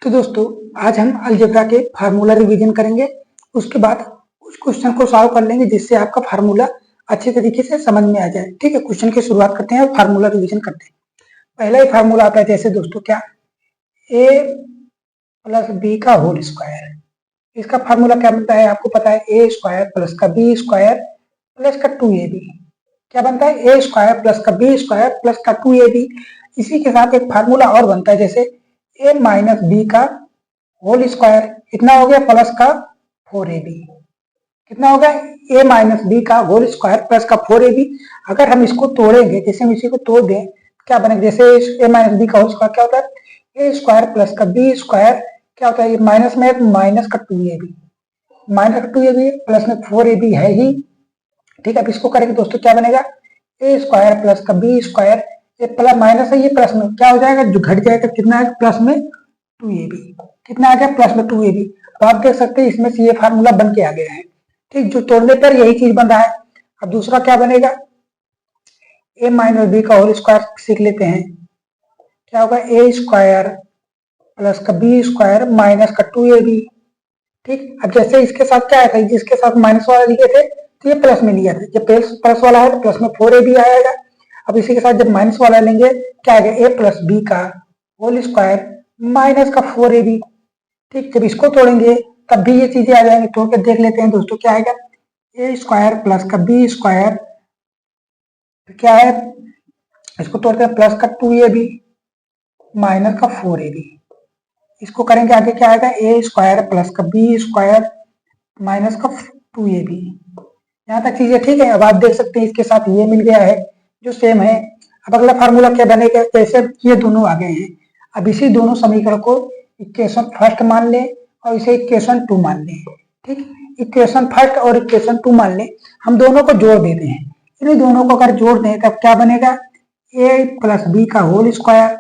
तो दोस्तों आज हम अलजेब्रा के फार्मूला रिवीजन करेंगे। उसके बाद कुछ क्वेश्चन को सॉल्व कर लेंगे जिससे आपका फार्मूला अच्छे तरीके से समझ में आ जाए। ठीक है, क्वेश्चन की शुरुआत करते हैं और फार्मूला रिवीजन करते हैं। पहला ही फार्मूला आता है जैसे दोस्तों क्या a प्लस बी का होल स्क्वायर। इसका फार्मूला क्या बनता है आपको पता है, ए स्क्वायर प्लस का बी स्क्वायर प्लस का 2ab। क्या बनता है, ए स्क्वायर प्लस का बी स्क्वायर प्लस का 2ab। इसी के साथ एक फार्मूला और बनता है जैसे ए माइनस बी का होल स्क्वायर, कितना हो गया प्लस का 4ab। कितना होगा, ए माइनस बी का होल स्क्वायर प्लस का 4ab। अगर हम इसको तोड़ेंगे, जैसे हम इसी को तोड़ दें क्या बनेगा, जैसे ए माइनस बी का होल स्क्वायर क्या होता है, ए स्क्वायर प्लस का बी स्क्वायर क्या होता है, ये माइनस में है तो माइनस का 2ab, माइनस का 2ab प्लस में 4ab है ही। ठीक है, अब इसको करेंगे दोस्तों क्या बनेगा, ए स्क्वायर प्लस का बी स्क्वायर, ये प्लस माइनस है, ये प्लस में क्या हो जाएगा, जो घट जाएगा कितना है प्लस में 2ab। कितना आ गया प्लस में 2ab। तो आप देख सकते हैं इसमें से ये फार्मूला बन के आ गया है। ठीक, जो तोड़ने पर यही चीज बन रहा है। अब दूसरा क्या बनेगा, ए माइनस बी का होल स्क्वायर सीख लेते हैं। क्या होगा, ए स्क्वायर प्लस का बी स्क्वायर माइनस का 2ab। ठीक, अब जैसे इसके साथ क्या है, जिसके साथ माइनस वाला लिखे थे तो ये प्लस में लिया था, जब प्लस वाला है तो प्लस में 4ab आएगा। अब इसी के साथ जब माइनस वाला लेंगे क्या आएगा, ए प्लस बी का होल स्क्वायर माइनस का 4ab। ठीक, जब इसको तोड़ेंगे तब भी ये चीजें आ जाएंगी। तोड़ के देख लेते हैं दोस्तों क्या आएगा, ए स्क्वायर प्लस का बी स्क्वायर क्या है, इसको तोड़ते हैं प्लस का 2ab माइनस का 4ab। इसको करेंगे आगे क्या आएगा, ए स्क्वायर प्लस का बी स्क्वायर माइनस का 2ab। यहाँ तक चीजें ठीक है। अब आप देख सकते हैं इसके साथ ये मिल गया है जो सेम है। अब अगला फार्मूला क्या बनेगा, जैसे ये दोनों आ गए हैं, अब इसी दोनों समीकरण को इक्वेशन फर्स्ट मान लें और इसे इक्वेशन 2 मान लें। ठीक, इक्वेशन फर्स्ट और इक्वेशन 2 मान लें, हम दोनों को जोड़ देते हैं। इन दोनों को अगर जोड़ दें तब क्या बनेगा, ए प्लस बी का होल स्क्वायर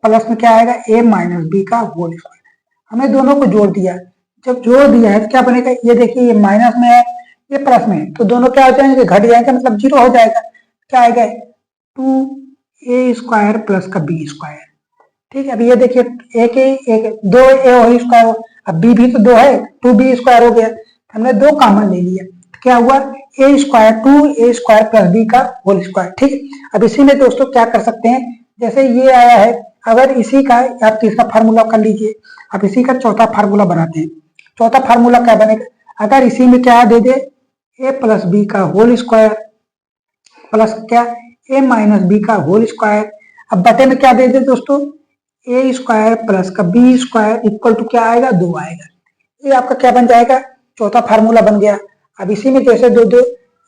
प्लस में क्या आएगा, ए माइनस बी का होल स्क्वायर। हमने दोनों को जोड़ दिया, जब जोड़ दिया है तो क्या बनेगा, ये देखिए ये माइनस में है ये प्लस में है, तो दोनों क्या हो जाएंगे, घट जाएंगे, मतलब 0 हो जाएगा। क्या आएगा, 2a स्क्वायर प्लस का बी स्क्वायर। ठीक है, अब ये देखिए एक 2a होल स्क्वायर, अब बी भी तो 2 है, 2b स्क्वायर हो गया। हमने 2 कॉमन ले लिया, क्या हुआ, a square 2a square plus b का होल स्क्वायर। ठीक, अब इसी में दोस्तों क्या कर सकते हैं, जैसे ये आया है, अगर इसी का आप तीसरा फार्मूला कर लीजिए। अब इसी का चौथा फार्मूला बनाते हैं। चौथा फार्मूला क्या बनेगा, अगर इसी में क्या दे दे, a प्लस बी का होल स्क्वायर प्लस क्या, a माइनस बी का होल स्क्वायर। अब बटे में क्या दे दे दोस्तों, a स्क्वायर प्लस का बी स्क्वायर इक्वल टू क्या आएगा, 2 आएगा। ये आपका क्या बन जाएगा, चौथा फार्मूला बन गया। अब इसी में जैसे दो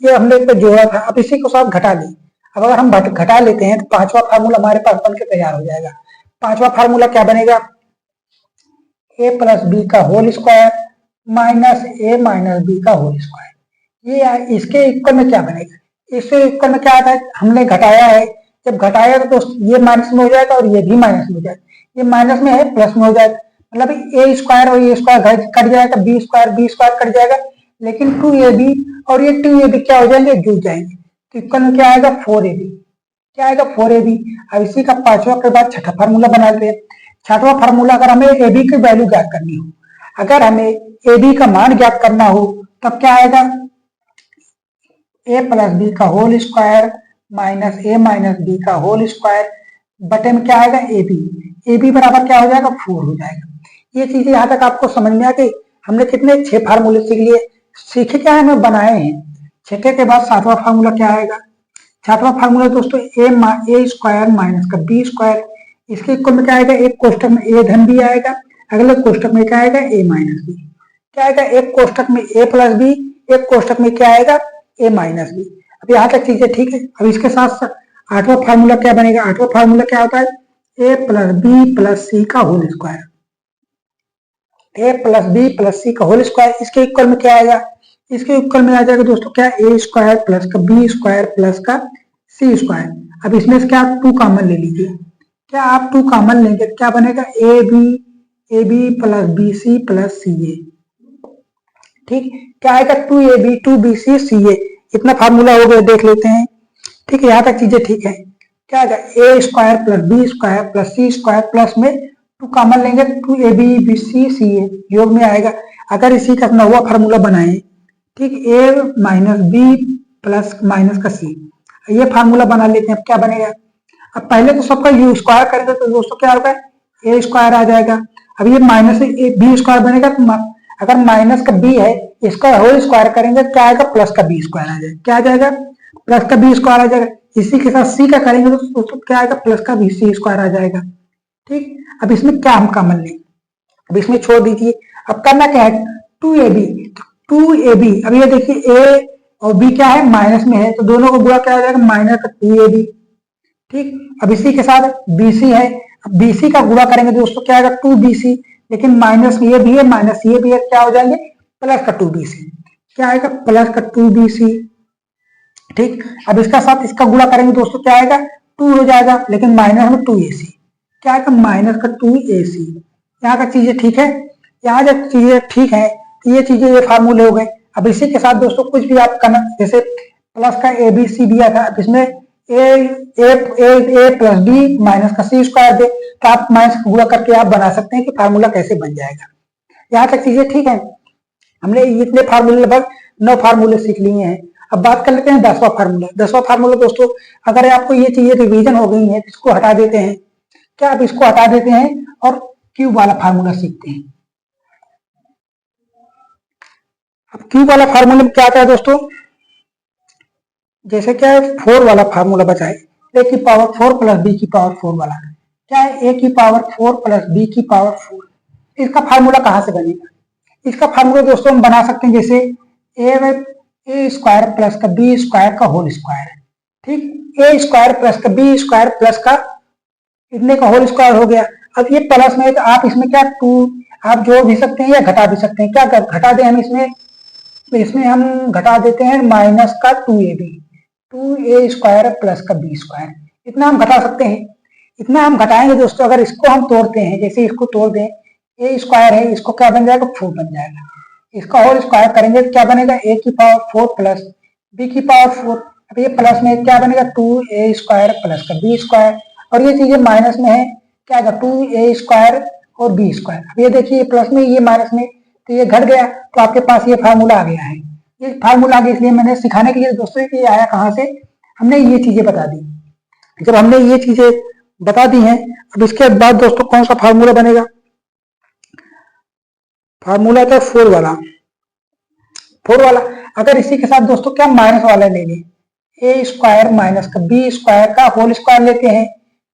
ये हमने पे जोड़ा था, अब इसी को साथ घटा लें। अब अगर हम घटा लेते हैं तो पांचवा फार्मूला हमारे पास बन के तैयार हो जाएगा। पांचवा फार्मूला क्या बनेगा, a प्लस बी का whole square minus a minus B का होल स्क्वायर। ये इसके इक्वल में क्या बनेगा, इसके इक्वल में क्या आता है, हमने घटाया है, जब घटाया तो दोस्त ये माइनस में हो जाएगा और ये भी माइनस में हो जाएगा। ये माइनस में है प्लस में हो जाएगा, मतलब ए स्क्वायर और ये स्क्वायर कट जाएगा, बी स्क्वायर कट जाएगा, लेकिन 2ab और ये 2ab क्या हो जाएंगे, जुड़ जाएंगे। तो इक्वल में क्या आएगा, 4ab। क्या आएगा, 4ab। अब इसी का पांचवा के बाद छठा फार्मूला बना लेते हैं। छठवां फार्मूला, अगर हमें ab की वैल्यू ज्ञात करनी हो, अगर हमें ab का मान ज्ञात करना हो तब क्या आएगा, a प्लस बी का whole square minus a minus B का होल स्क्वायर बटे में क्या आएगा, ab बराबर क्या हो जाएगा, 4 हो जाएगा। ये चीजें यहाँ तक आपको समझ में आ गई। हमने कितने 6 फार्मूले सीख लिए, सीखे क्या है, हमें बनाए हैं। छठे के बाद सातवां फार्मूला क्या आएगा, सातवां फार्मूला दोस्तों ए स्क्वायर माइनस का बी स्क्वायर। इसके इक्वल में क्या आएगा, एक कोष्टक में a धन बी आएगा, अगले कोष्टक में क्या आएगा, a माइनस बी। क्या आएगा, एक कोष्टक में a प्लस बी, एक कोष्टक में क्या आएगा, a माइनस बी। अब यहाँ तक चीजें ठीक है। अब इसके साथ आठवां फार्मूला क्या बनेगा, आठवां फार्मूला क्या होता है, a plus B plus C का whole square, a plus B plus C का होल स्क्वायर। इसके इक्वल में क्या आएगा, इसके इक्वल में आ जाएगा दोस्तों क्या, a स्क्वायर प्लस का बी स्क्वायर प्लस का सी स्क्वायर। अब इसमें से क्या 2 कॉमन ले लीजिए, क्या आप 2 कॉमन लेंगे क्या बनेगा, A B plus B C plus C A. ठीक, क्या आएगा, 2ab 2bc ca। इतना फार्मूला हो गया, देख लेते हैं। ठीक है, यहाँ तक चीजें ठीक है। क्या आएगा, a square plus B square plus C square plus में टू कॉमन लेंगे, two A B B C C A योग में आएगा। अगर इसी का नौवा फार्मूला बनाए, ठीक, ए माइनस बी प्लस माइनस का सी, ये फार्मूला बना लेते हैं। अब क्या बनेगा, अब पहले तो सबका यू स्क्वायर करेंगे तो दोस्तों क्या होगा, ए स्क्वायर आ जाएगा। अब ये माइनस बी स्क्वायर बनेगा, तो अगर माइनस का बी है इसका होल स्क्वायर करेंगे क्या आएगा, प्लस का बी स्क्वायर आ जाएगा। क्या आ जाएगा, प्लस का बी स्क्वायर आ जाएगा। इसी के साथ सी का करेंगे तो दोस्तों क्या आएगा, प्लस का बी सी स्क्वायर आ जाएगा। ठीक, अब इसमें क्या हम कॉमन लेंगे, अब इसमें छोड़ दीजिए। अब करना क्या है, two A B, two A B, अब ये देखिए ए और बी क्या है, माइनस में है, तो दोनों को गुणा क्या हो जाएगा, माइनस का टू ए बी। ठीक, अब इसी के साथ बीसी है, अब बीसी का गुणा करेंगे दोस्तों क्या आएगा, टू बीसी, लेकिन माइनस ये भी है माइनस ये भी है, क्या हो जाएंगे, प्लस का टू बीसी। क्या आएगा, प्लस का टू बीसी। ठीक, अब इसका साथ इसका गुणा करेंगे दोस्तों क्या आएगा, टू हो जाएगा, लेकिन माइनस में टू ए सी, क्या आएगा, माइनस का टू ए सी। यहाँ का चीजें ठीक है, यहाँ जब चीजें ठीक है तो ये चीजें ये फार्मूले हो गए। अब इसी के साथ दोस्तों कुछ भी आप करना, जैसे प्लस का ए बी सी दिया था, अब इसमें ए प्लस बी माइनस का सी स्क्वायर दे, तो आप माइनस का गुणा करके आप बना सकते हैं कि फार्मूला कैसे बन जाएगा। यहाँ तक चीजें ठीक है, हमने इतने फार्मूले लगभग 9 फार्मूले सीख लिए हैं। अब बात कर लेते हैं 10वां फार्मूला। 10वां फार्मूला दोस्तों, अगर आपको ये चीजें रिवीजन हो गई है, इसको हटा देते हैं, क्या आप इसको हटा देते हैं और क्यूब वाला फार्मूला सीखते हैं। अब क्यूब वाला फार्मूला में क्या आता है दोस्तों, जैसे क्या है 4 वाला फार्मूला बचा है, ए की पावर 4 प्लस बी की पावर 4 वाला, क्या है, ए की पावर 4 प्लस बी की पावर 4। इसका फार्मूला कहां से बनेगा, इसका फार्मूला दोस्तों हम बना सकते हैं जैसे ए स्क्वायर प्लस का बी स्क्वायर का होल स्क्वायर। ठीक, ए स्क्वायर प्लस का बी स्क्वायर प्लस का इतने का होल स्क्वायर हो गया। अब ये प्लस में है तो आप इसमें क्या टू आप जोड़ भी सकते हैं या घटा भी सकते हैं। क्या घटा दें हम इसमें, तो इसमें हम घटा देते हैं माइनस का two A B, two A square plus का बी स्क्वायर, इतना हम घटा सकते हैं। इतना हम घटाएंगे दोस्तों, अगर इसको हम तोड़ते हैं, जैसे इसको तोड़ दें, ए स्क्वायर है, इसको क्या बन जाएगा, 4 बन जाएगा। इसका होल स्क्वायर करेंगे तो क्या बनेगा, ए की पावर 4 प्लस बी की पावर 4। अब ये प्लस में क्या बनेगा, टू ए स्क्वायर प्लस का बी स्क्वायर, और ये चीजें माइनस में है, क्या आएगा, टू ए स्क्वायर और बी स्क्वायर। अब ये देखिए प्लस में ये माइनस में, तो ये घट गया, तो आपके पास ये फार्मूला आ गया है। ये फार्मूला आ गया इसलिए मैंने सिखाने के लिए दोस्तों कि आया कहाँ से, हमने ये चीजें बता दी। जब हमने ये चीजें बता दी हैं, अब इसके बाद दोस्तों कौन सा फार्मूला बनेगा, फार्मूला था 4 वाला। 4 वाला अगर इसी के साथ दोस्तों क्या माइनस वाला ले लें, ए स्क्वायर माइनस का बी स्क्वायर का होल स्क्वायर लेते हैं।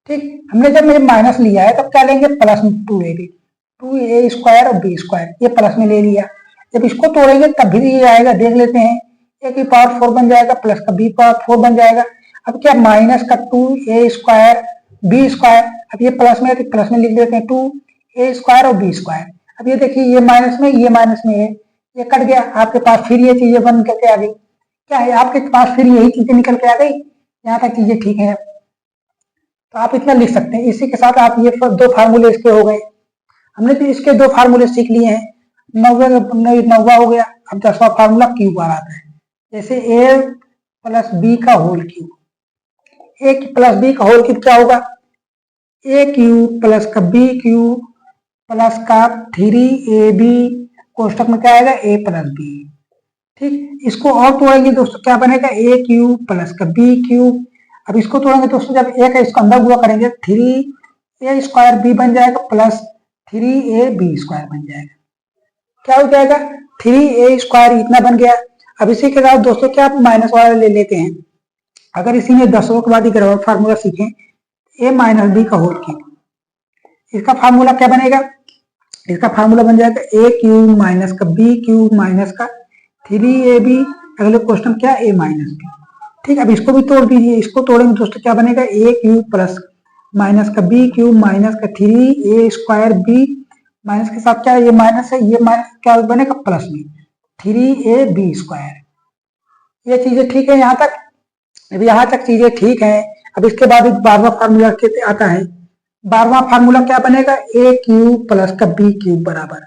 ठीक, हमने जब मेरे माइनस लिया है तब क्या लेंगे, प्लस में टू लेंगे, टू ए स्क्वायर और बी स्क्वायर, ये प्लस में ले लिया। जब इसको तोड़ेंगे तब भी ये आएगा, देख लेते हैं, ए की पावर 4 बन जाएगा प्लस का बी पावर 4 बन जाएगा। अब क्या माइनस का two A square B square, अब ये प्लस में है तो प्लस में लिख देते हैं, टू ए स्क्वायर और बी स्क्वायर। अब ये देखिए ये माइनस में ये माइनस में है, ये कट गया, आपके पास फिर ये चीजें बन करके आ गई। क्या है, आपके पास फिर यही चीजें निकल के आ गई। यहाँ तक चीजें ठीक है, तो आप इतना लिख सकते हैं। इसी के साथ आप ये 2 फार्मूले इसके हो गए। हमने तो इसके 2 फार्मूले सीख लिए हैं, 9वां हो गया। अब 10वां फार्मूला क्यूब वाला आता है, जैसे ए प्लस बी का होल क्यूब, ए प्लस बी का होल क्यूब क्या होगा, ए क्यूब प्लस का बी क्यूब प्लस का 3ab कोष्टक में क्या आएगा, ए प्लस बी। ठीक, इसको और तोड़ेंगे दोस्तों क्या बनेगा, ए क्यूब प्लस का बी क्यूब। अब इसको तोड़ेंगे दोस्तों, जब ए का इसको अंदर गुणा करेंगे 3a स्क्वायर बी बन जाएगा प्लस 3ab स्क्वायर बन जाएगा। क्या हो जाएगा, 3a स्क्वायर इतना बन गया। अब इसी के साथ दोस्तों क्या आप माइनस वाला ले लेते हैं। अगर इसी में 10 के बाद ही फार्मूला सीखें, ए माइनस बी का होल क्यूब, इसका फार्मूला क्या बनेगा, इसका फार्मूला बन जाएगा ए क्यूब माइनस का बी क्यूब माइनस का 3ab, अगले क्वेश्चन क्या, ए माइनस बी। ठीक, अब इसको भी तोड़ दीजिए, इसको तोड़ेंगे दोस्तों क्या बनेगा, ए क्यूब प्लस माइनस का बी क्यूब माइनस का 3a स्क्वायर बी माइनस के साथ क्या, ये माइनस है, ये माइनस क्या बनेगा, प्लस में 3ab स्क्वायर। ये चीजें ठीक है यहाँ तक। अब यहाँ तक चीजें ठीक है। अब इसके बाद 12वां फार्मूला आता है। 12वां फार्मूला क्या बनेगा, ए क्यूब प्लस का बी क्यूब बराबर,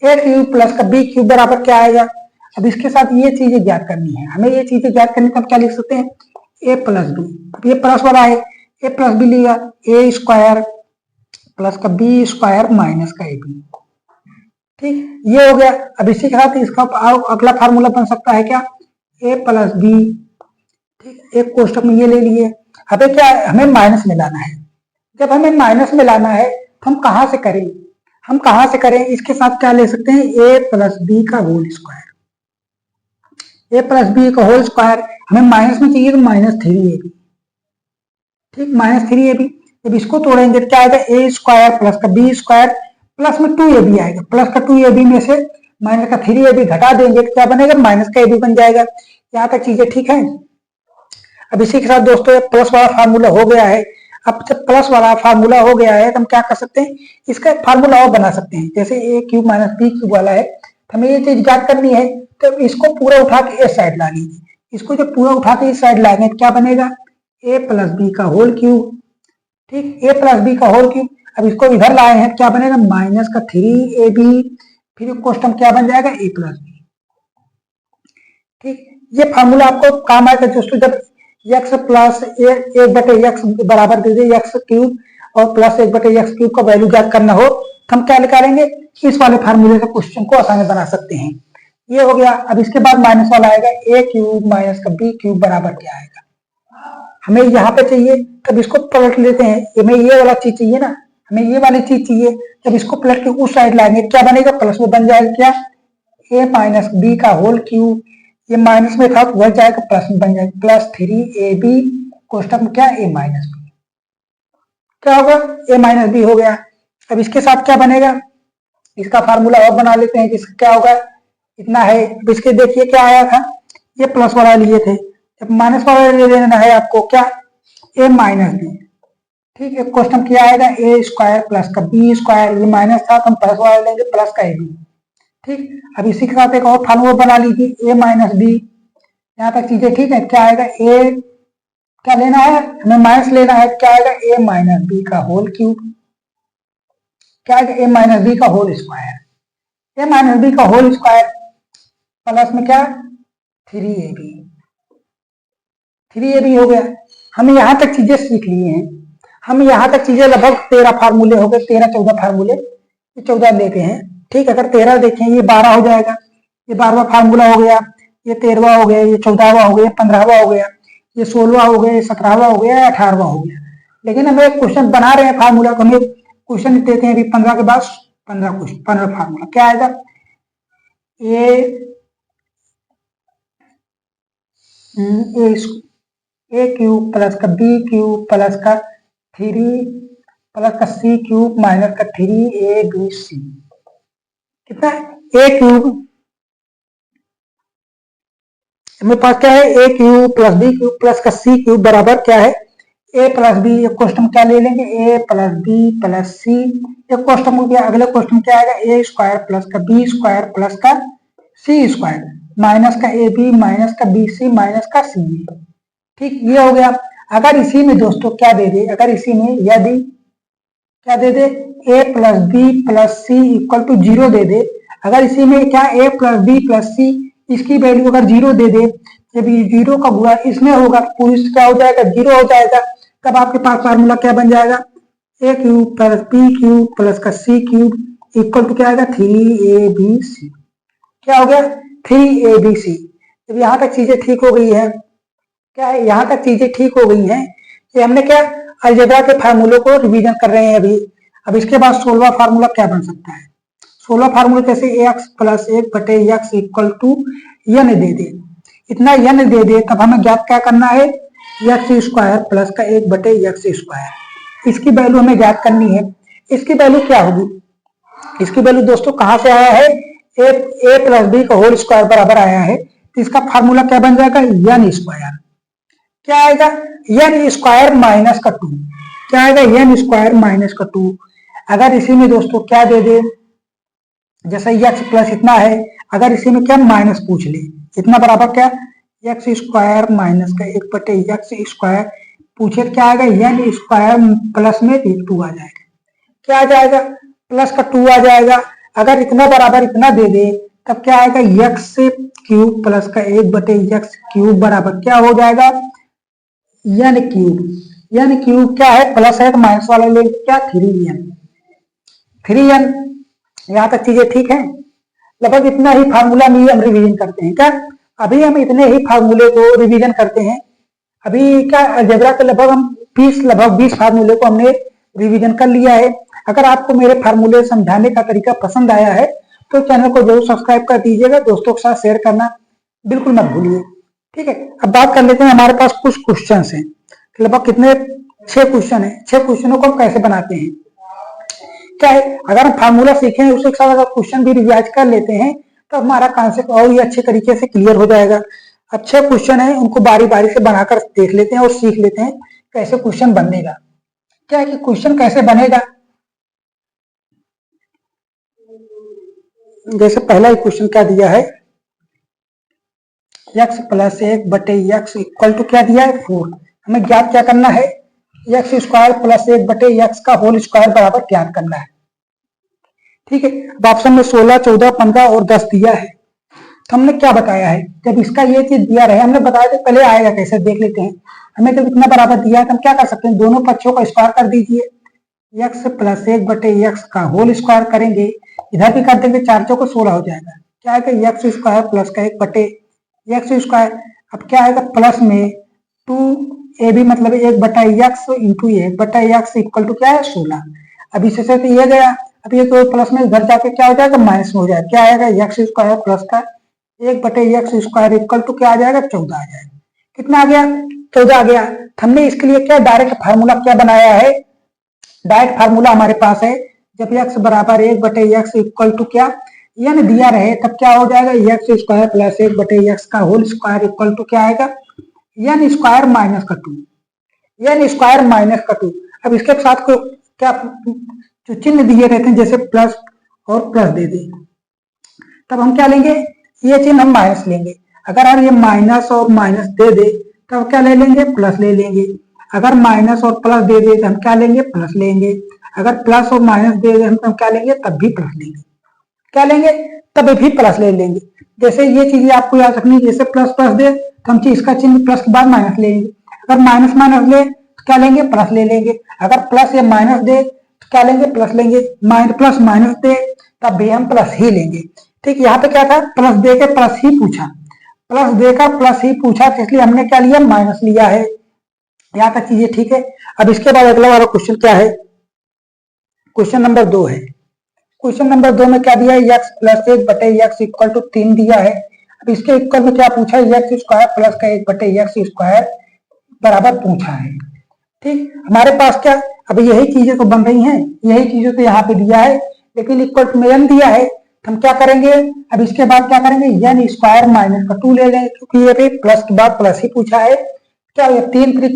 ए क्यूब प्लस का बी क्यूब बराबर क्या आएगा। अब इसके साथ ये चीजें ज्ञात करनी है हमें, ये चीजें ज्ञात करनी तब क्या लिख सकते हैं, ए प्लस बी। अब ये प्लस वाला है, ए प्लस बी लिया, ए स्क्वायर प्लस का बी स्क्वायर माइनस का ए बी। ठीक, ये हो गया। अब इसी के साथ इसका अगला फार्मूला बन सकता है क्या, ए प्लस बी। ठीक, एक कोष्टक में ये ले लिए। अब क्या है, हमें माइनस में लाना है। जब हमें माइनस में लाना है तो हम कहां से करें, इसके साथ क्या ले सकते हैं, ए प्लस बी का होल स्क्वायर। ए प्लस बी का होल स्क्वायर हमें माइनस में चाहिए तो माइनस 3ab। ठीक, माइनस 3ab। जब इसको तोड़ेंगे तो क्या आएगा, ए स्क्वायर प्लस का बी स्क्वायर प्लस में 2ab आएगा। प्लस का 2ab में से माइनस का 3ab घटा देंगे तो क्या बनेगा, माइनस का ab बन जाएगा। यहाँ तक चीजें ठीक है। अब इसी के साथ दोस्तों प्लस वाला फार्मूला हो गया है। अब जब प्लस वाला फार्मूला हो गया है तो हम क्या कर सकते हैं, इसका एक फार्मूला और बना सकते हैं। जैसे ए क्यूब माइनस बी क्यूब वाला है, तो हमें ये चीज ज्ञात करनी है, तो इसको पूरा उठा के इस साइड लाएंगे। इसको जब पूरा उठा के इस साइड लाएंगे तो क्या बनेगा, ए प्लस बी का होल क्यूब। ठीक, ए प्लस बी का होल क्यूब। अब इसको इधर लाए हैं, क्या बनेगा, माइनस का 3ab, फिर क्वेश्चन क्या बन जाएगा, ए प्लस बी। ठीक, ये फार्मूला आपको काम आएगा दोस्तों जब x प्लस एक बटे एक्स बराबर दे दे एक्स क्यूब और प्लस एक बटे एक्स क्यूब का वैल्यू ज्ञात करना हो तो हम क्या निकालेंगे, इस वाले फार्मूले से क्वेश्चन को आसानी बना सकते हैं। ये हो गया। अब इसके बाद माइनस वाला आएगा, ए क्यूब माइनस का बी क्यूब बराबर क्या आएगा, हमें यहाँ पे चाहिए। तब इसको पलट लेते हैं, हमें ये वाला चीज चाहिए ना, हमें ये वाली चीज चाहिए। जब इसको पलट के उस साइड लाएंगे क्या बनेगा, प्लस में बन जाएगा क्या, ए माइनस बी का होल क्यूब। ये माइनस में था तो वह जाएगा प्लस में बन जाएगा, प्लस 3ab कोष्टक में क्या, ए माइनस बी। क्या होगा, ए माइनस बी हो गया। अब इसके साथ क्या बनेगा, इसका फार्मूला और बना लेते हैं। जिसका क्या होगा, इतना है। अब इसके देखिए क्या आया था, ये प्लस वाला लिए थे, जब माइनस वाला ले लेना है आपको क्या, ए माइनस बी। ठीक है, क्वेश्चन क्या आएगा, ए स्क्वायर प्लस का बी स्क्वायर। ये माइनस था तो हम प्लस वाला लेंगे, प्लस का ए बी। ठीक, अब इसी के साथ एक और फार्मूला बना लीजिए, ए माइनस बी। यहाँ तक चीजें ठीक है। क्या आएगा, ए क्या लेना है, हमें माइनस लेना है। क्या आएगा, ए माइनस बी का होल क्यूब। क्या आएगा, ए माइनस बी का होल स्क्वायर। ए माइनस बी का होल स्क्वायर प्लस में क्या, 3ab। 3ab हो गया। हम यहाँ तक चीजें सीख लिए हैं। हम यहाँ तक चीजें लगभग 13 फार्मूले हो गए, 13-14 फार्मूले, 14 लेते हैं। ठीक, अगर 13 देखें ये 12 हो जाएगा, ये 12वां फार्मूला हो गया, ये 13वां हो गया, ये 14वां हो गया, 15वां हो गया, ये 16वां हो गया, ये 17वां हो गया, 18वां हो गया। लेकिन हम एक क्वेश्चन बना रहे हैं फार्मूला को, हमें क्वेश्चन देते हैं अभी 15 के बाद 15 क्वेश्चन, 15 फार्मूला क्या आएगा, ए क्यूब प्लस का बी क्यूब प्लस का 3 प्लस का सी क्यूब माइनस का 3abc। कितना है, ए क्यूब, मेरे पास क्या है, A cube plus B cube plus का सी क्यूब बराबर क्या है, ए प्लस बी। एक क्वेश्चन क्या ले लेंगे, A plus B plus C. एक क्वेश्चन हो गया। अगले क्वेश्चन क्या आएगा, ए स्क्वायर प्लस का बी स्क्वायर प्लस का सी स्क्वायर माइनस का ए बी माइनस का बी सी माइनस का सी। ठीक, ये हो गया। अगर इसी में दोस्तों क्या दे दे, अगर इसी में यदि क्या दे दे, A plus B plus C equal to 0 दे दे। अगर इसी में क्या, A plus B plus C, इसकी वैल्यू अगर 0 दे दे, जब ये 0 का गुणा इसमें होगा पूरी क्या हो जाएगा, 0 हो जाएगा। तब आपके पास फार्मूला क्या बन जाएगा, A cube plus B cube plus का सी क्यूब इक्वल टू क्या आएगा, 3abc। क्या हो गया, 3abc। जब यहाँ तक चीजें ठीक हो गई है, क्या है, यहाँ तक चीजें ठीक हो गई हैं कि हमने क्या, अलजेब्रा के फार्मूलों को रिवीजन कर रहे हैं अभी। अब इसके बाद 16वां फार्मूला क्या बन सकता है, 16वां फार्मूला जैसे x प्लस 1 बटे एक्स इक्वल टू n दे दे, इतना n दे दे, तब हमें ज्ञात क्या करना है, एक्स स्क्वायर प्लस का 1 बटे एक्स स्क्वायर। इसकी वैल्यू हमें ज्ञात करनी है। इसकी वैल्यू क्या होगी, इसकी वैल्यू दोस्तों कहां से आया है, ए प्लस बी का होल स्क्वायर बराबर आया है। तो इसका फार्मूला क्या बन जाएगा, n स्क्वायर। क्या आएगा, n स्क्वायर माइनस का 2। क्या आएगा, n स्क्वायर माइनस का 2। अगर इसी में दोस्तों क्या दे दे, जैसे x प्लस इतना है, अगर इसी में क्या माइनस पूछ ले, इतना बराबर क्या, एक्स स्क्वायर माइनस का 1 बटे एक्स स्क्वायर पूछे, क्या आएगा, n स्क्वायर प्लस में 2 आ जाएगा। क्या आ जाएगा, प्लस का 2 आ जाएगा। अगर इतना बराबर इतना दे दे, तब क्या आएगा, एक्स क्यूब प्लस का 1 बटे एक्स क्यूब बराबर क्या हो जाएगा, n क्यूब। n क्यूब क्या है, प्लस है तो माइनस वाला ले क्या, 3n। 3n। यहाँ तक चीजें ठीक है। लगभग इतना ही फार्मूला में हम रिवीजन करते हैं। क्या अभी हम इतने ही फार्मूले को रिवीजन करते हैं। अभी क्या अलजेब्रा के लगभग 20 फार्मूले को हमने रिवीजन कर लिया है। अगर आपको मेरे फार्मूले समझाने का तरीका पसंद आया है तो चैनल को जरूर सब्सक्राइब कर दीजिएगा। दोस्तों के साथ शेयर करना बिल्कुल मत भूलिए। ठीक है, अब बात कर लेते हैं। हमारे पास कुछ क्वेश्चन हैं, लगभग कितने 6 क्वेश्चन है। 6 क्वेश्चनों को हम कैसे बनाते हैं क्या है, अगर हम फार्मूला सीखें उसके साथ अगर क्वेश्चन भी रिवाइज कर लेते हैं तो हमारा कॉन्सेप्ट और ही अच्छे तरीके से क्लियर हो जाएगा। अब 6 क्वेश्चन है, उनको बारी बारी से बनाकर देख लेते हैं और सीख लेते हैं कैसे क्वेश्चन बनेगा। क्या है कि क्वेश्चन कैसे बनेगा, जैसे पहला ही क्वेश्चन क्या दिया है, x + 1/x इक्वल टू क्या दिया है 4। हमें ज्ञात क्या करना है, x² + 1/x का होल स्क्वायर बराबर ज्ञात करना है। ठीक है, अब ऑप्शन में 16, 14, 15 और 10 दिया है। तो हमने क्या बताया है, जब इसका ये चीज दिया रहे हमने बताया तो पहले आएगा कैसे देख लेते हैं। हमें जब इतना बराबर दिया है तो हम क्या कर सकते हैं, दोनों पक्षों का स्क्वायर कर दीजिए। x + 1/x का होल स्क्वायर करेंगे, इधर भी कर देंगे, 4 चौको 16 हो जाएगा। क्या आएगा, x² + का 1/x²। अब क्या आएगा प्लस में 2ab मतलब 1/x into 1/x equal to क्या है 16। अब इससे तो ये गया, अब ये तो प्लस में इधर जाके क्या हो जाएगा माइनस में हो जाएगा। क्या आएगा, x² + का 1/x² इक्वल टू क्या आ जाएगा 14 आ जाएगा। कितना आ गया 14 आ गया। हमने इसके लिए क्या डायरेक्ट फार्मूला क्या बनाया है, डायरेक्ट फार्मूला हमारे पास है, जब x बराबर 1/x इक्वल टू क्या n दिया रहे तब क्या हो जाएगा, x² + 1/x का होल स्क्वायर इक्वल टू क्या आएगा n² - 2। अब इसके साथ को क्या जो चिन्ह दिए रहते हैं जैसे प्लस और प्लस दे दे, तब हम क्या लेंगे, ये चिन्ह हम माइनस लेंगे। अगर हम ये माइनस और माइनस दे दे तब क्या ले लेंगे, प्लस ले लेंगे। अगर माइनस और प्लस दे दे तो हम क्या लेंगे, प्लस लेंगे। अगर प्लस और माइनस दे दे हम क्या लेंगे, तब भी प्लस लेंगे। क्या लेंगे, तब भी प्लस ले लेंगे। जैसे ये चीजें आपको याद रखनी है, जैसे प्लस प्लस दे तो हम इसका चिन्ह प्लस के बाद माइनस लेंगे। अगर माइनस माइनस ले तो क्या लेंगे, प्लस ले लेंगे। अगर प्लस या माइनस दे तो क्या लेंगे, प्लस लेंगे। प्लस माइनस दे तब भी हम प्लस ही लेंगे। ठीक, यहाँ पे क्या था, प्लस दे के प्लस ही पूछा, प्लस देकर प्लस ही पूछा, इसलिए हमने क्या लिया, माइनस लिया है। यहाँ तक चीजें ठीक है। अब इसके बाद अगला वाला क्वेश्चन क्या है, क्वेश्चन नंबर 2 है। क्वेश्चन नंबर 2 में क्या दिया है, x + 1/x इक्वल टू 3 दिया है। अब इसके इक्वल में क्या पूछा है, x² + का 1/x² बराबर पूछा है। ठीक, हमारे पास क्या अब यही चीजें तो बन रही हैं, यही चीजें तो यहाँ पे दिया है, लेकिन इक्वल टू में n दिया है। हम क्या करेंगे, अब इसके बाद क्या करेंगे, n² - 2 ले लें, क्योंकि ये भी प्लस के बाद प्लस ही पूछा है। क्या 3 ×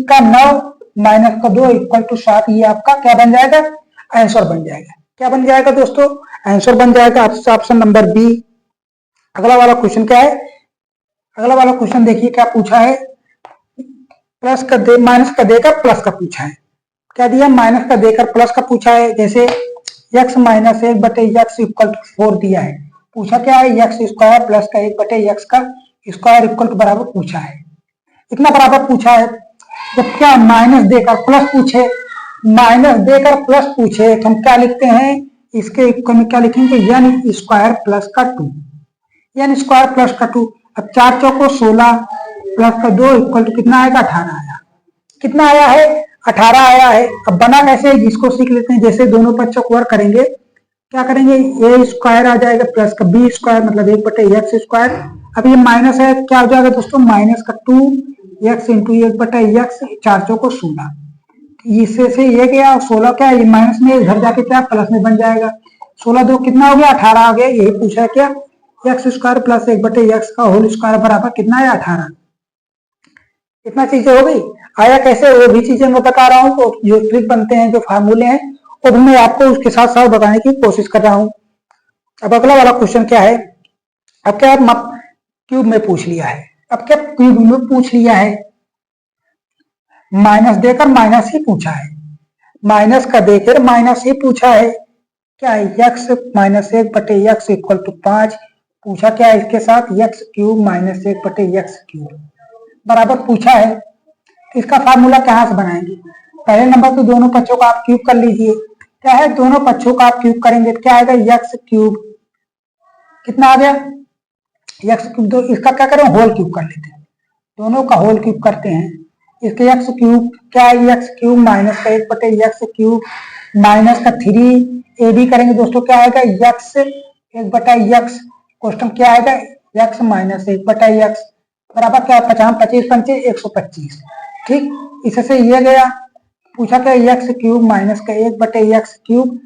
9 - 2 इक्वल टू 7, ये आपका क्या बन जाएगा, आंसर बन जाएगा। क्या बन जाएगा दोस्तों, आंसर बन जाएगा ऑप्शन नंबर बी। अगला वाला क्वेश्चन क्या है, अगला वाला क्वेश्चन देखिए क्या पूछा है, प्लस का दे माइनस का देकर प्लस का पूछा है। क्या दिया, माइनस का देकर प्लस का पूछा है। जैसे x - 1/x इक्वल टू 4 दिया है, पूछा क्या है, x² + का 1/x का स्क्वायर इक्वल टू बराबर पूछा है। इतना बराबर पूछा है, जब क्या माइनस देकर प्लस पूछे, माइनस देकर प्लस पूछे तो हम क्या लिखते हैं, इसके इक्वल में क्या लिखेंगे, n² + का 2, n² + का 2। अब 4 चौको 16 प्लस का 2 इक्वल टू कितना आएगा, 18 आया। कितना आया है, 18 आया है। अब बना कैसे, इसको सीख लेते हैं। जैसे दोनों पक्षों को वर्क करेंगे, क्या करेंगे, a² आ जाएगा प्लस का b² मतलब 1/x²। अब ये माइनस है, क्या हो जाएगा दोस्तों, माइनस का 2x इंटू 1/x, 4 चौको 16। इससे से ये गया, 16 क्या है, ये माइनस में इधर जाके क्या प्लस में बन जाएगा। 16 2 कितना हो गया, 18 आ गया। यही पूछा है क्या, x² + 1/x का होल स्क्वायर बराबर कितना है, 18। इतना चीजें हो गई। आया कैसे, वो भी चीजें मैं बता रहा हूँ। तो जो ट्रिक बनते हैं, जो फार्मूले हैं, वो भी मैं आपको उसके साथ साथ बताने की कोशिश कर रहा हूँ। अब अगला वाला क्वेश्चन क्या है, अब क्या क्यूब में पूछ लिया है। अब क्या क्यूब में पूछ लिया है, माइनस देकर माइनस ही पूछा है, माइनस का देकर माइनस ही पूछा है। क्या है, x - 1/x इक्वल टू 5 पूछा। क्या है, इसके साथ x³ - 1/x³ बराबर पूछा है। इसका फार्मूला कहाँ से बनाएंगे, पहले नंबर तो दोनों पक्षों का आप क्यूब कर लीजिए। क्या है, दोनों पक्षों का आप क्यूब करेंगे तो क्या आएगा, यक्स क्यूब, कितना आ गया, यक्स क्यूब। दो इसका क्या करें, होल क्यूब कर लेते हैं, दोनों का होल क्यूब करते हैं। इसके यक्स क्यूब क्या है, यक्स क्यूब माइनस का 1/x क्यूब माइनस का 3ab करेंगे दोस्तों, क्या आएगा, यक्स 1/x, क्वेश्चन क्या आएगा, यक्स माइनस 1/x बराबर क्या, 50 25 पंचे 125। ठीक, इससे ये गया, पूछा क्या, यक्स क्यूब माइनस का 1/x क्यूब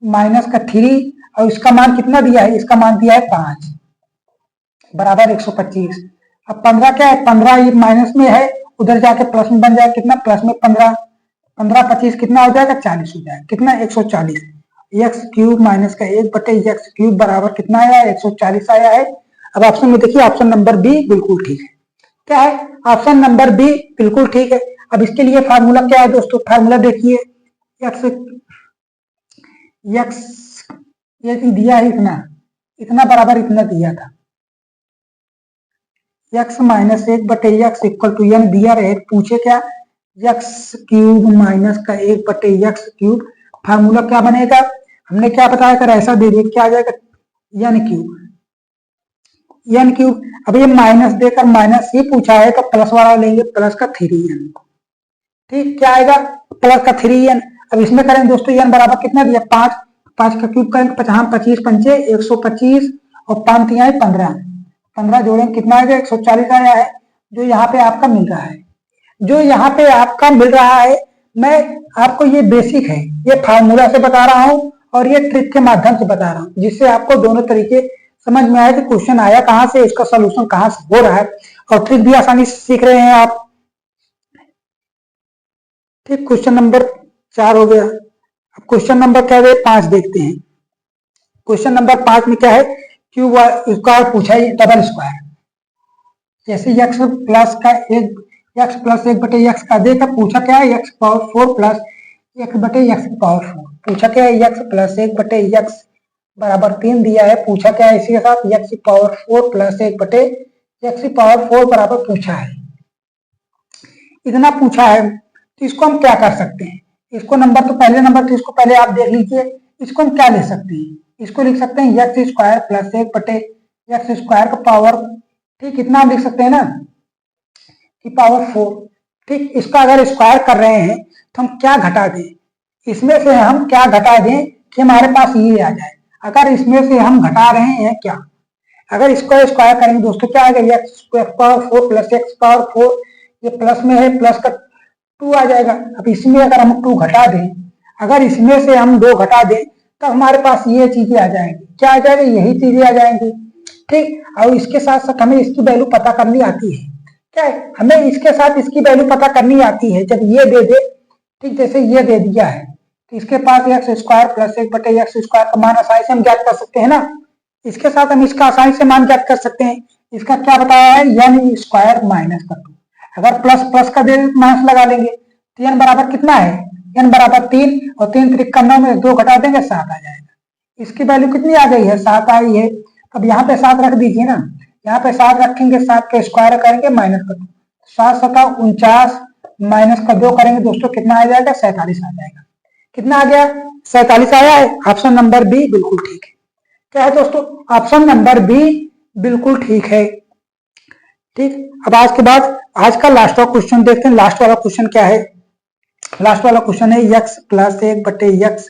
माइनस का 3, और इसका मान कितना दिया है, इसका मान दिया है 5 बराबर 125। अब 15 क्या है, 15 ये माइनस में है, उधर जाके प्लस में बन जाएगा, कितना, प्लस में 15, 15 25 कितना हो जाएगा, 40 हो जाएगा, कितना, 140। एक्स क्यूब माइनस का 1/x क्यूब बराबर कितना आया, 140 आया है। अब ऑप्शन में देखिए, ऑप्शन नंबर बी बिल्कुल ठीक है। क्या है, ऑप्शन नंबर बी बिल्कुल ठीक है। अब इसके लिए फार्मूला क्या है दोस्तों, फार्मूला देखिए, एक्स ये दिया है इतना, इतना बराबर इतना दिया था, x minus 1/x equal to n दिया रहे, पूछे क्या, x क्यूब माइनस का 1/x क्यूब, फार्मूला क्या बनेगा, हमने क्या बताया, कर ऐसा दे दिया, क्या आ जाएगा, n क्यूब, n क्यूब। अब ये माइनस देकर माइनस ही पूछा है तो प्लस वाला लेंगे, प्लस का 3n, ठीक, क्या आएगा, प्लस का 3n। अब इसमें करें दोस्तों, n बराबर कितना दिया, 5, 5 का क्यूब करेंगे, 50 25 पंचे 125 और 5 3 15, 15 जोड़ेंगे कितना आएगा, 140 आया है, जो यहाँ पे आपका मिल रहा है, जो यहाँ पे आपका मिल रहा है। मैं आपको ये बेसिक है, ये फार्मूला से बता रहा हूँ और ये ट्रिक के माध्यम से बता रहा हूँ, जिससे आपको दोनों तरीके समझ में आए कि क्वेश्चन आया कहाँ से, इसका सोल्यूशन कहाँ से हो रहा है, और ट्रिक भी आसानी से सीख रहे हैं आप। ठीक, क्वेश्चन नंबर 4 हो गया। अब क्वेश्चन नंबर क्या है, 5 देखते हैं। क्वेश्चन नंबर 5 में क्या है, क्यूब स्क्वायर पूछा है, डबल स्क्वायर, जैसे x प्लस का 1/x का देकर पूछा क्या है, x power 4 plus 1/x power 4, पूछा क्या है, x प्लस 1/x बराबर 3 दिया है, पूछा क्या है, इसी के साथ x power 4 plus 1/x power 4 बराबर पूछा है, इतना पूछा है। तो इसको हम क्या कर सकते हैं, इसको नंबर तो पहले नंबर तो इसको पहले आप देख लीजिए, इसको हम क्या ले सकते हैं, इसको लिख सकते हैं x square plus 1/x square का पावर, ठीक, कितना हम लिख सकते हैं ना, कि पावर 4। ठीक, इसका अगर स्क्वायर कर रहे हैं तो हम क्या घटा दें, इसमें से हम क्या घटा दें कि हमारे पास ये आ जाए। अगर इसमें से हम घटा रहे हैं क्या, अगर इसको स्क्वायर करेंगे दोस्तों क्या आएगा, x power 4 plus x power 4, ये प्लस में है, प्लस का 2 आ जाएगा। अब इसमें अगर हम 2 घटा दें, अगर इसमें से हम 2 घटा दें तो हमारे पास ये चीजें आ जाएंगी, क्या आ जाएगा, यही चीजें आ जाएंगी। ठीक, और इसके साथ साथ हमें इसकी वैल्यू पता करनी आती है, क्या है, हमें इसके साथ इसकी वैल्यू पता करनी आती है। जब ये दे दे, ठीक, जैसे ये दे दिया है तो इसके पास x square plus 1/x square का मान आसानी से हम ज्ञात कर सकते हैं ना, इसके साथ हम इसका आसानी से मान ज्ञात कर सकते हैं। इसका क्या बताया है, n स्क्वायर माइनस का 2, अगर प्लस प्लस का दे माइनस लगा लेंगे तो n बराबर कितना है, n बराबर 3, और 3 3 9 में 2 घटा देंगे 7 आ जाएगा। इसकी वैल्यू कितनी आ गई है, 7 आई है। अब यहाँ पे 7 रख दीजिए ना, यहाँ पे 7 रखेंगे, 7 का स्क्वायर करेंगे माइनस का 2, 7 7 49 माइनस का 2 करेंगे दोस्तों, कितना आ जाएगा, 47 आ जाएगा। कितना आ गया, 47 आया है। ऑप्शन नंबर बी बिल्कुल ठीक है। क्या है दोस्तों, ऑप्शन नंबर बी बिल्कुल ठीक है। ठीक, अब आज के बाद आज का लास्ट वाला क्वेश्चन देखते हैं। लास्ट वाला क्वेश्चन क्या है, लास्ट वाला क्वेश्चन है x प्लस 1/x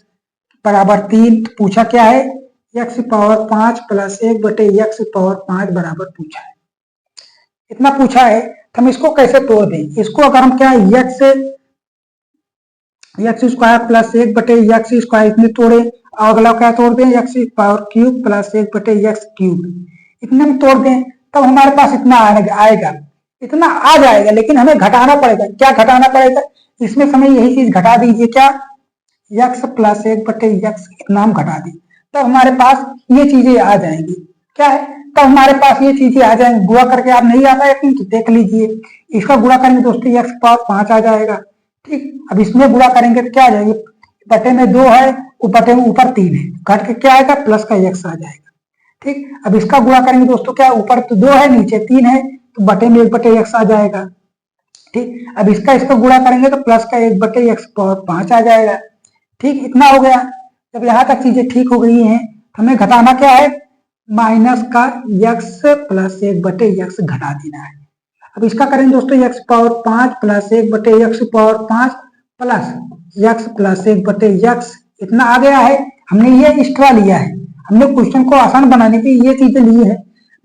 बराबर 3, पूछा क्या है, x power 5 plus 1/x power 5 बराबर पूछा है, इतना पूछा है। तो हम इसको कैसे तोड़ दें, इसको अगर हम क्या x square plus 1/x square इतने तोड़े, अगला क्या तोड़ दें, x power cube plus 1/x cube, इतने में तोड़ दें तब हमारे पास इतना आएगा, इतना आ जाएगा। लेकिन हमें घटाना पड़ेगा, क्या घटाना पड़ेगा, इसमें हमें यही चीज घटा दीजिए, क्या, x प्लस 1/x इतना हम घटा दें तब हमारे पास ये चीजें आ जाएंगी। क्या है, तब हमारे पास ये चीजें आ जाएंगी। गुणा करके आप नहीं आता है तो देख लीजिए, इसका गुणा करेंगे दोस्तों x पावर 5 आ जाएगा। ठीक, अब इसमें गुणा करेंगे तो क्या आ जाएगा, बटे में 2 है, बटे में ऊपर 3 है, घट के क्या आएगा, प्लस का x आ जाएगा। ठीक, अब इसका गुणा करेंगे दोस्तों, क्या ऊपर तो 2 है, नीचे 3 है, तो बटे में 1/x आ जाएगा। ठीक, अब इसका गुणा करेंगे तो प्लस का 1/x पावर 5 आ जाएगा। ठीक, इतना हो गया। जब यहाँ तक चीजें ठीक हो गई हैं तो हमें घटाना क्या है, माइनस का x प्लस 1/x घटा देना है। अब इसका करेंगे दोस्तों x power 5 plus 1/x power 5 plus x plus 1/x, इतना आ गया है। हमने ये एक्स्ट्रा लिया है, हमने क्वेश्चन को आसान बनाने के लिए ये चीजें ली है,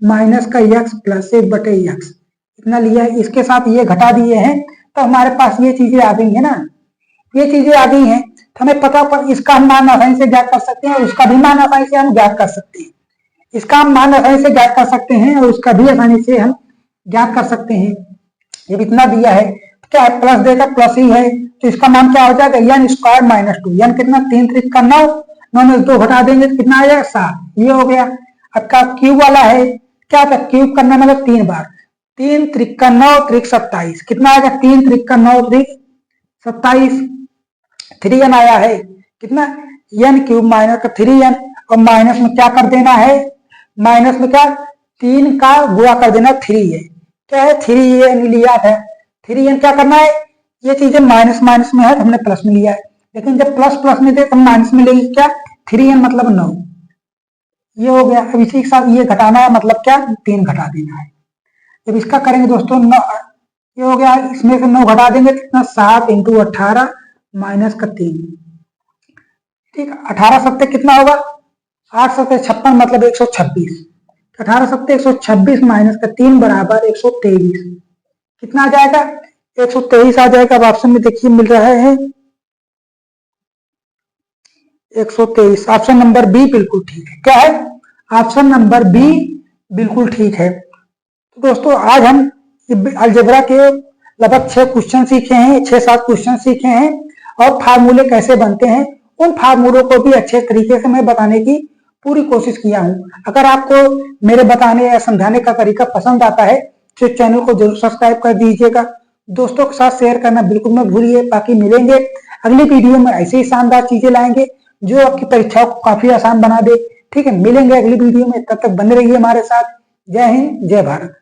माइनस का x प्लस 1/x इतना लिया है, इसके साथ ये घटा दिए हैं तो हमारे पास ये चीजें आ गई है ना, ये चीजें आ गई हैं तो हमें पता पर इसका हम मान आसानी से ज्ञात कर सकते हैं और उसका भी मान आसानी से हम ज्ञात कर सकते हैं। इसका हम मान आसानी से ज्ञात कर सकते हैं और उसका भी आसानी से हम ज्ञात कर सकते हैं। जब इतना दिया है तो क्या है, प्लस देगा प्लस ही है तो इसका मान क्या हो जाएगा, n स्क्वायर माइनस 2, यानी कितना 3 3 का 9, 9 में 2 घटा देंगे तो कितना आ जाएगा 7, ये हो गया। अब का क्यूब वाला है, क्या था, क्यूब करना मतलब 3 बार, 3 3 का 9 3 27, कितना आएगा 3 3 का 9 3 27, 3n आया है, कितना n क्यूब माइनस का 3n, और माइनस में क्या कर देना है, माइनस में क्या 3 का गुणा कर देना 3 है, क्या है 3n लिया है, 3n क्या करना है, ये चीजें माइनस माइनस में है तो हमने प्लस में लिया है, लेकिन जब प्लस प्लस में थे तो माइनस में लेंगे, क्या 3n मतलब 9, ये हो गया। अब इसी के साथ ये घटाना है मतलब क्या 3 घटा देना है। जब इसका करेंगे दोस्तों 9, ये हो गया, इसमें से 9 घटा देंगे कितना 7 × 18 माइनस का 3, ठीक, 18 सत्ते कितना होगा 8 सत्ते 56 मतलब 126, 18 सत्ते 126 माइनस का 3 बराबर 123, कितना आ जाएगा 123 आ जाएगा। अब ऑप्शन में देखिए मिल रहा है 123, ऑप्शन नंबर बी बिल्कुल ठीक है। क्या है, ऑप्शन नंबर बी बिल्कुल ठीक है। तो दोस्तों आज हम अलजेब्रा के लगभग 6 क्वेश्चन सीखे हैं, 6-7 क्वेश्चन सीखे हैं और फार्मूले कैसे बनते हैं उन फार्मूलों को भी अच्छे तरीके से मैं बताने की पूरी कोशिश किया हूं। अगर आपको मेरे बताने या समझाने का तरीका पसंद आता है तो चैनल को जरूर सब्सक्राइब कर दीजिएगा, दोस्तों के साथ शेयर करना बिल्कुल मत भूलिए। बाकी मिलेंगे अगली वीडियो में, ऐसे ही शानदार चीजें लाएंगे जो आपकी परीक्षाओं को काफी आसान बना दे। ठीक है, मिलेंगे अगली वीडियो में, तब तक बने रहिए हमारे साथ। जय हिंद, जय भारत।